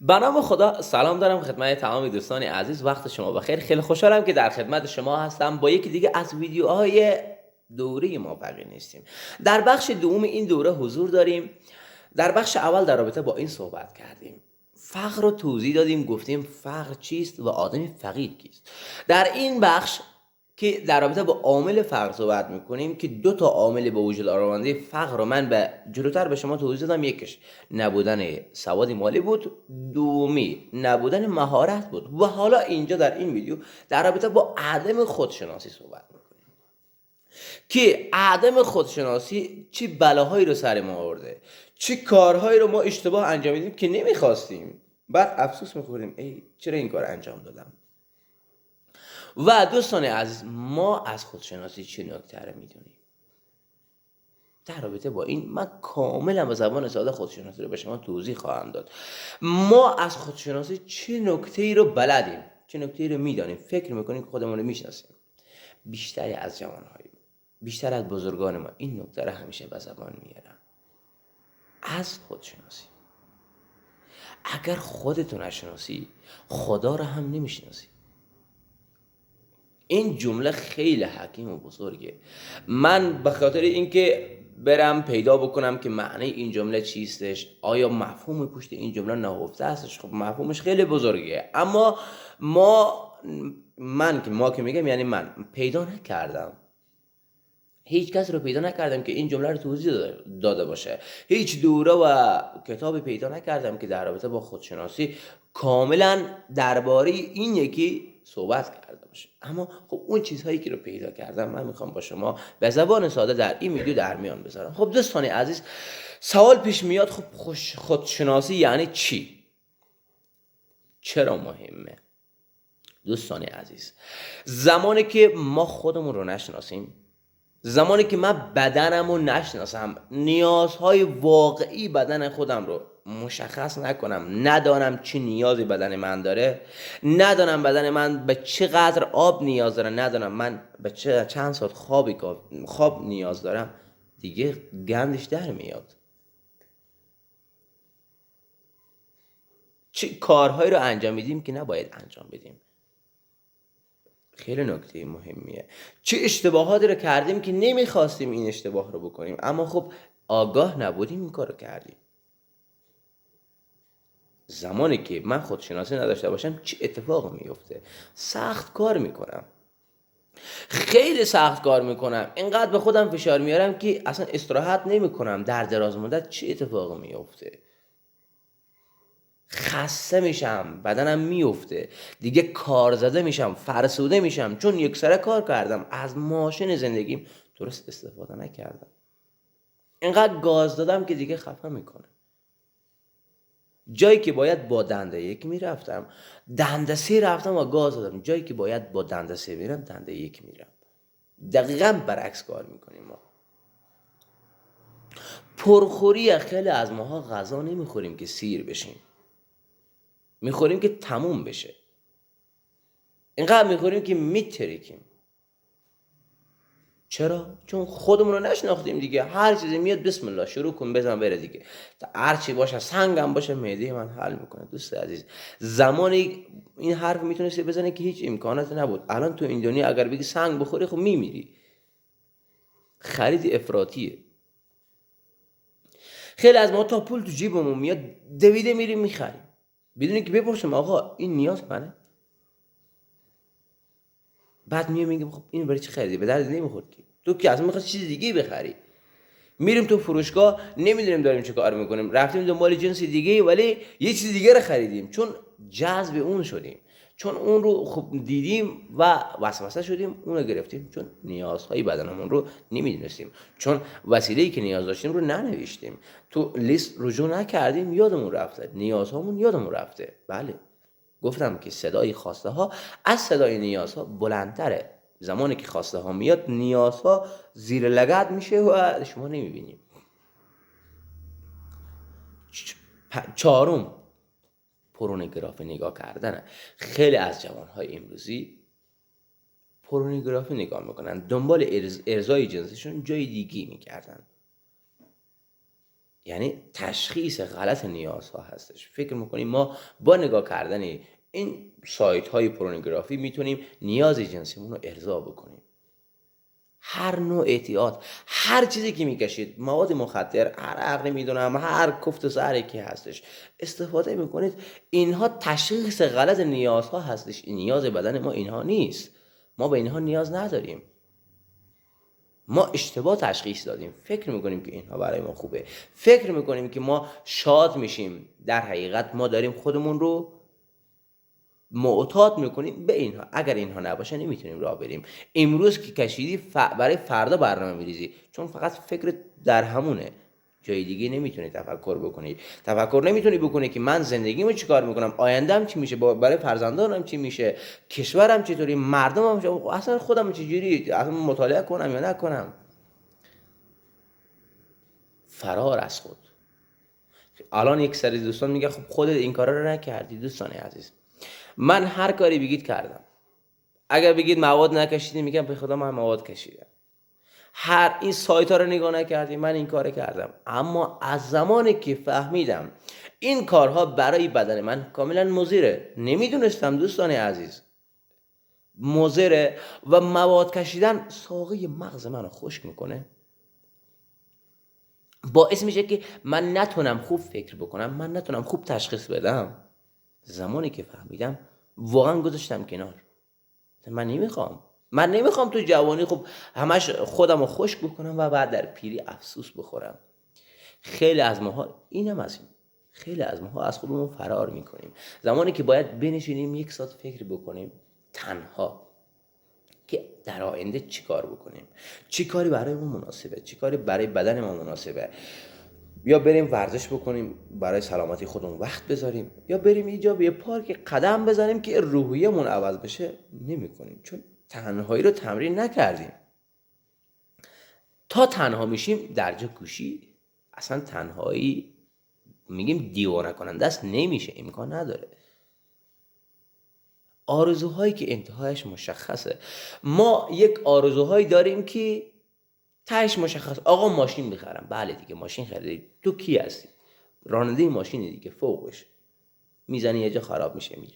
به نام خدا، سلام دارم خدمت تمام دوستان عزیز. وقت شما بخیر. خیلی خوشحالم که در خدمت شما هستم با یکی دیگه از ویدیوهای دوره موفقیت نیستیم. در بخش دوم این دوره حضور داریم. در بخش اول در رابطه با این صحبت کردیم، فقر رو توضیح دادیم، گفتیم فقر چیست و آدم فقیر کیست. در این بخش که در رابطه با عامل فقر صحبت میکنیم که دو تا عامل به وجود آورنده فقر رو من به جلوتر به شما توضیح دادم. یکیش نبودن سواد مالی بود، دومی نبودن مهارت بود و حالا اینجا در این ویدیو در رابطه با عدم خودشناسی صحبت میکنیم که عدم خودشناسی چه بلاهایی رو سر ما آورده، چه کارهایی رو ما اشتباه انجام میدیم که نمیخواستیم، بعد افسوس میخوریم ای چرا این کار انجام دادم. و دوستان عزیز، ما از خودشناسی چه نکته رو میدونیم؟ در رابطه با این من کاملا به زبان ساده خودشناسی رو به شما توضیح خواهم داد. ما از خودشناسی چه نکته‌ای رو بلدیم، چه نکته‌ای رو میدانیم، فکر میکنیم که خودمون رو میشناسیم. بیشتری از جوان‌های بیشتر از بزرگان ما این نکته رو همیشه به زبان میارن. از خودشناسی، اگر خودتو نشناسی خدا رو هم نمیشناسی. این جمله خیلی حکیم و بزرگه. من به خاطر اینکه برم پیدا بکنم که معنی این جمله چیستش، آیا مفهوم پشت این جمله نهفته هستش، خب مفهومش خیلی بزرگه، اما ما که میگم یعنی من پیدا نکردم، هیچ کس رو پیدا نکردم که این جمله رو توضیح داده باشه. هیچ دوره و کتابی پیدا نکردم که در رابطه با خودشناسی کاملا درباره این یکی صحبت کرده باشه. اما خب اون چیزهایی که رو پیدا کردم من میخوام با شما به زبان ساده در این ویدیو در میان بذارم. خب دوستان عزیز، سوال پیش میاد، خب خودشناسی یعنی چی؟ چرا مهمه؟ دوستان عزیز، زمانی که ما خودمون رو نشناسیم، زمانی که من بدنم رو نشناسم، نیازهای واقعی بدن خودم رو مشخص نکنم، ندانم چه نیازی بدن من داره، ندانم بدن من به چقدر آب نیاز داره، ندانم من به چند ساعت خواب نیاز دارم، دیگه گندش در میاد. چه کارهایی رو انجام میدیم که نباید انجام بدیم. خیلی نکته مهمیه. چه اشتباهاتی رو کردیم که نمیخواستیم این اشتباه رو بکنیم، اما خب آگاه نبودیم این کار رو کردیم. زمانی که من خودشناسی نداشته باشم چه اتفاق میفته؟ سخت کار میکنم، خیلی سخت کار میکنم، اینقدر به خودم فشار میارم که اصلا استراحت نمیکنم. در دراز مدت چه اتفاق میفته؟ خسته میشم، بدنم میفته، دیگه کار زده میشم، فرسوده میشم، چون یک سره کار کردم، از ماشین زندگیم درست استفاده نکردم، اینقدر گاز دادم که دیگه خفه میکنه. جایی که باید با دنده یک میرفتم، دنده سه رفتم و گاز دادم. جایی که باید با دنده سه میرم، دنده یک میرم. دقیقا برعکس کار میکنیم ما. پرخوری خیلی از ماها غذا نمیخوریم که سیر بشیم، میخوریم که تموم بشه. اینقدر میخوریم که میترکیم. چرا؟ چون خودمون رو نشناختیم دیگه. هر چیزی میاد بسم الله شروع کن بزن بره دیگه. هر چی باشه، سنگم باشه، معده من حل میکنه. دوست عزیز، زمانی این حرف میتونستی بزنی که هیچ امکاناتی نبود. الان تو این دنیا اگر بگی سنگ بخوری خب میمیری. خرید افراطیه. خیلی از ما تا پول تو جیبمون میاد دویده میریم میخریم بدون که بپرسیم آقا این نیاز منه. بعد میگم خب این برای چی خریدی؟ به درد نمیخورد که تو که اصلا میخواد چیز دیگه بخری. میریم تو فروشگاه نمیدونیم داریم چه کار میکنیم، رفتیم دنبال جنس دیگه ولی یه چیز دیگه رو خریدیم، چون جذب اون شدیم، چون اون رو خب دیدیم و وسوسه شدیم، اون رو گرفتیم، چون نیازهای بدنمون رو نمیدونستیم، چون وسیله‌ای که نیاز داشتیم رو ننوشتیم، تو لیست رجوع نکردیم، یادمون رفته، نیازهامون یادمون رفته. بله، گفتم که صدای خواسته ها از صدای نیازها بلندتره. زمانی که خواسته ها میاد نیازها زیر لگد میشه و شما نمیبینیم. چهارم، پورنوگرافی نگاه کردنه. خیلی از جوانهای امروزی پورنوگرافی نگاه میکنن، دنبال ارضای جنسشون جای دیگی میکردن. یعنی تشخیص غلط نیازها هستش. فکر میکنیم ما با نگاه کردن این سایت های پورنوگرافی میتونیم نیاز جنسیمون رو ارضا بکنیم. هر نوع اعتیاد، هر چیزی که میکشید، مواد مخدر، هر عقلی میدونم، هر کوفت و زهری که هستش استفاده میکنید، اینها تشخیص غلط نیازها هستش. این نیاز بدن ما اینها نیست، ما به اینها نیاز نداریم، ما اشتباه تشخیص دادیم. فکر میکنیم که اینها برای ما خوبه، فکر میکنیم که ما شاد میشیم، در حقیقت ما داریم خودمون رو معتاد میکنیم به اینها. اگر اینها نباشه نمیتونیم راه بریم. امروز که کشیدی برای فردا برنامه میریزی، چون فقط فکر در همونه، جای دیگه نمیتونی تفکر بکنی. تفکر نمیتونی بکنی که من زندگیمو چیکار میکنم، آیندهم چی میشه، برای فرزندانم چی میشه، کشورم چطوری، مردمم اصلا خودم چجوری، اصلا مطالعه کنم یا نکنم. فرار از خود. الان یک سری دوستان میگه خب خودت این کارا رو نکردی. دوستان عزیز، من هر کاری بگید کردم. اگر بگید مواد نکشیدی، میگم به خدا من مواد کشیدم. هر این سایت ها رو نگاه نکردی، من این کار کردم. اما از زمانی که فهمیدم این کارها برای بدن من کاملا مضره، نمیدونستم دوستان عزیز، مضره و مواد کشیدن ساقه مغز منو خشک میکنه، باعث میشه که من نتونم خوب فکر بکنم، من نتونم خوب تشخیص بدم. زمانی که فهمیدم واقعا گذاشتم کنار. من نمیخوام تو جوانی خب همش خودم رو خشک بکنم و بعد در پیری افسوس بخورم. خیلی از ماها اینم از این، خیلی از ماها از خودمون فرار میکنیم. زمانی که باید بنشینیم یک ساعت فکر بکنیم تنها که در آینده چی کار بکنیم، چی کاری برای ما مناسبه، چی کاری برای بدن ما مناسبه، یا بریم ورزش بکنیم برای سلامتی خودمون وقت بذاریم، یا بریم اینجا به پارک قدم بزنیم که روحیه‌مون عوض بشه، نمی‌کنیم. چون تنهایی رو تمرین نکردیم. تا تنها میشیم درجا گوشی، اصلا تنهایی میگیم دیوانه کننده است، نمیشه، امکان نداره. آرزوهایی که انتهایش مشخصه. ما یک آرزوهایی داریم که تهش مشخص. آقا ماشین میخرم، بله دیگه ماشین خریدی، تو کی هستی؟ راننده ماشینی دیگه، فوقش میزنی یه جا خراب میشه میره.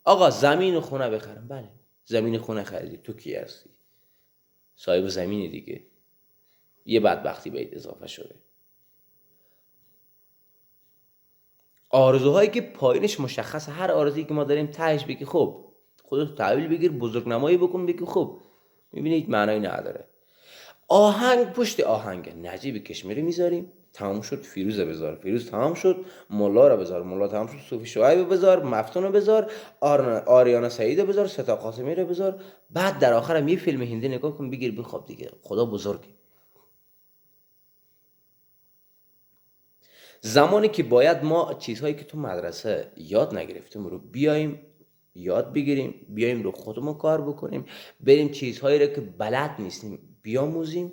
آقا زمین و خونه بخرم، بله زمین و خونه خریدی، تو کی هستی؟ صاحب زمینی دیگه، یه بدبختی بهت اضافه شده. آرزوهایی که پایینش مشخصه، هر آرزویی که ما داریم تهش بگی خب خودت تحویل بگیر، بزرگنمایی بکن، بگی خب میبینید معنایی نداره. آهنگ پشت آهنگ، نجیب کشمیری میذاریم، تمام شد. فیروز بذار، فیروز تمام شد. مولا رو بذار، مولا تمام شد. صوفی شعیب بذار، مفتون رو بذار، آریانا سعید رو بذار، ستا قاسمی رو بذار. بعد در آخرم یه فیلم هندی نگاه کن، بگیر بخواب دیگه. خدا بزرگه. زمانی که باید ما چیزهایی که تو مدرسه یاد نگرفتیم رو بیایم یاد بگیریم، بیایم رو خودمون کار بکنیم، بریم چیزهایی رو که بلد نیستیم بیاموزیم،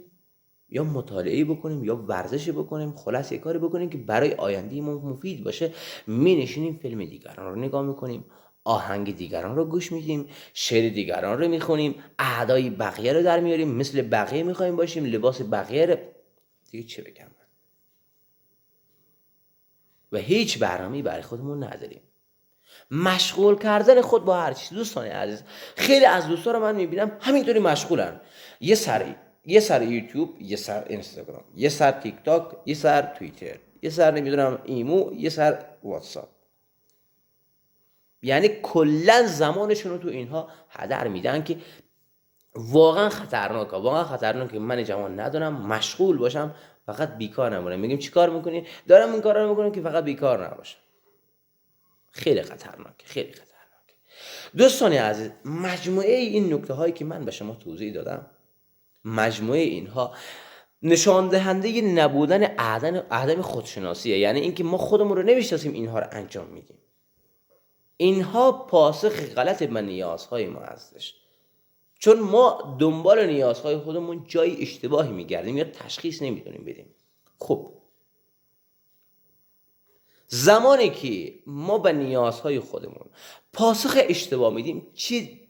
یا مطالعه بکنیم یا ورزش بکنیم، خلاص یه کاری بکنیم که برای آینده ما مفید باشه. می نشینیم فیلم دیگران رو نگاه میکنیم، آهنگ دیگران رو گوش میدیم، شعر دیگران رو میخونیم، اعدای بقیه رو در میاریم، مثل بقیه میخوایم باشیم، لباس بقیه رو. دیگه چه بگم من؟ و هیچ برنامه‌ای برای خودمون نداریم. مشغول کردن خود با هر چیز. دوستان عزیز، خیلی از دوستا رو من میبینم همینطوری مشغولن، یه سر یوتیوب، یه سر اینستاگرام، یه سر تیک تاک، یه سر توییتر، یه سر نمیدونم ایمو، یه سر واتساپ. یعنی کلا زمانشون رو تو اینها هدر میدن که واقعا خطرناکه. من جوان ندارم مشغول باشم فقط بیکار نمونم. میگیم چی کار میکنی؟ دارم این کارا رو میکنم که فقط بیکار نباشم. خیلی خطرناکه. دوستان عزیز، مجموعه این نکته هایی که من به شما توضیح دادم، مجموعه اینها نشان دهنده نبودن عدم خودشناسیه. یعنی اینکه ما خودمون رو نمیشناسیم، اینها رو انجام میدیم. اینها پاسخ غلط به نیازهای ما هستش، چون ما دنبال نیازهای خودمون جای اشتباهی میگردیم یا تشخیص نمیتونیم بدیم. خب زمانی که ما به نیازهای خودمون پاسخ اشتباه میدیم، چی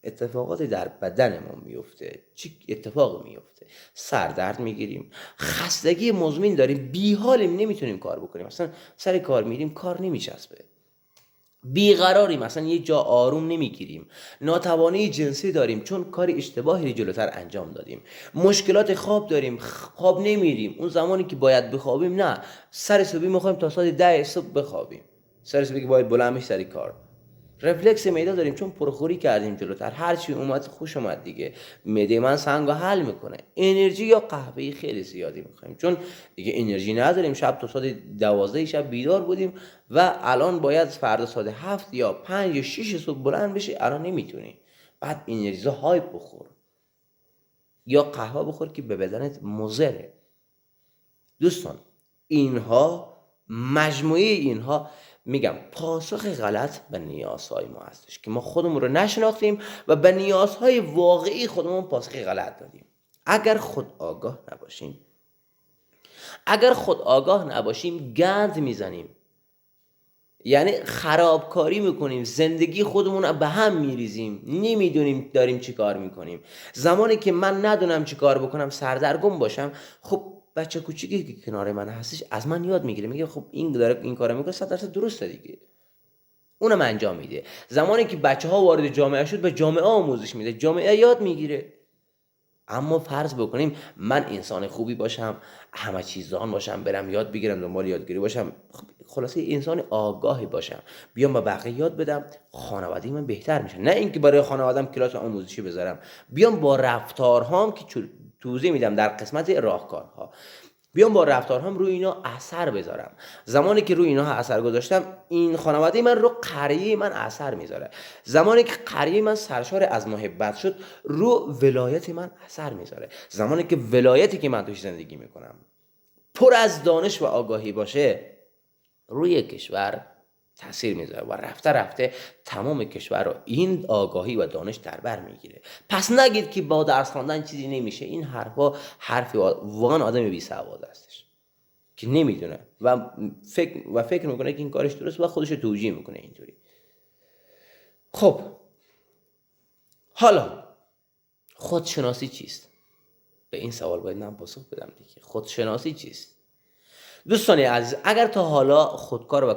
اتفاقاتی در بدنمون میفته. چی اتفاقی میفته؟ سردرد میگیریم، خستگی مزمن داریم، بیحالیم، نمیتونیم کار بکنیم، اصلا سر کار میریم کار نمیچسبه، بیقراریم، مثلا یه جا آروم نمیگیریم، ناتوانی جنسی داریم چون کار اشتباهی جلوتر انجام دادیم، مشکلات خواب داریم، خواب نمیریم، اون زمانی که باید بخوابیم نه، سر صبحی میخوایم تا ساعت 10 صبح بخوابیم، سر صبحی که باید بلند بشیم سر کار. رفلکس معده داریم چون پرخوری کردیم جلوتر، هر چی اومد خوش اومد دیگه، معده من سنگو حل میکنه. انرژی یا قهوه خیلی زیادی میخوایم چون دیگه انرژی نداریم، شب تا ساعت 12 شب بیدار بودیم و الان باید فردا ساعت 7 یا 5 یا 6 صبح بلند بشی، الان نمیتونی. بعد انرژی های بخور یا قهوه بخور که به بدنت مضره. دوستان اینها مجموعه اینها میگم پاسخ غلط به نیازهای ما هستش که ما خودمون رو نشناختیم و به نیازهای واقعی خودمون پاسخ غلط دادیم. اگر خود آگاه نباشیم گند میزنیم، یعنی خرابکاری میکنیم، زندگی خودمون به هم میریزیم، نمیدونیم داریم چی کار میکنیم. زمانی که من ندونم چی کار بکنم، سردرگم باشم، خب بچه کوچیکی که کنار من هستش از من یاد میگیره، میگه خب این داره این کارو میکنه 100% درسته دیگه، اونم انجام میده. زمانی که بچه ها وارد جامعه شد به جامعه آموزش میده، جامعه یاد میگیره. اما فرض بکنیم من انسان خوبی باشم، همه چیز دان باشم، برم یاد بگیرم، دنبال یادگیری باشم، خلاصه انسان آگاهی باشم، بیام با بقیه یاد بدم، خانواده من بهتر میشه. نه اینکه برای خانواده‌ام کلاس آموزشی بذارم، بیام با رفتارهام که توضیح میدم در قسمت راهکارها، بیام با رفتارهام روی اینا اثر بذارم. زمانی که روی اینا اثر گذاشتم، این خانواده من رو قریه من اثر میذاره. زمانی که قریه من سرشار از محبت شد، رو ولایت من اثر میذاره. زمانی که ولایتی که من توش زندگی میکنم پر از دانش و آگاهی باشه، روی کشور تاثیر میذاره و رفته رفته تمام کشور رو این آگاهی و دانش در بر میگیره. پس نگید که با درس خواندن چیزی نمیشه، این حرفی واقعا آدم بی سواد هستش که نمیدونه و فکر میکنه که این کارش درست و خودش توجیه میکنه اینطوری. خب حالا خودشناسی چیست؟ به این سوال باید من پاسخ بدم دیگه. خودشناسی چیست؟ دوستان عزیز، اگر تا حالا خودکار و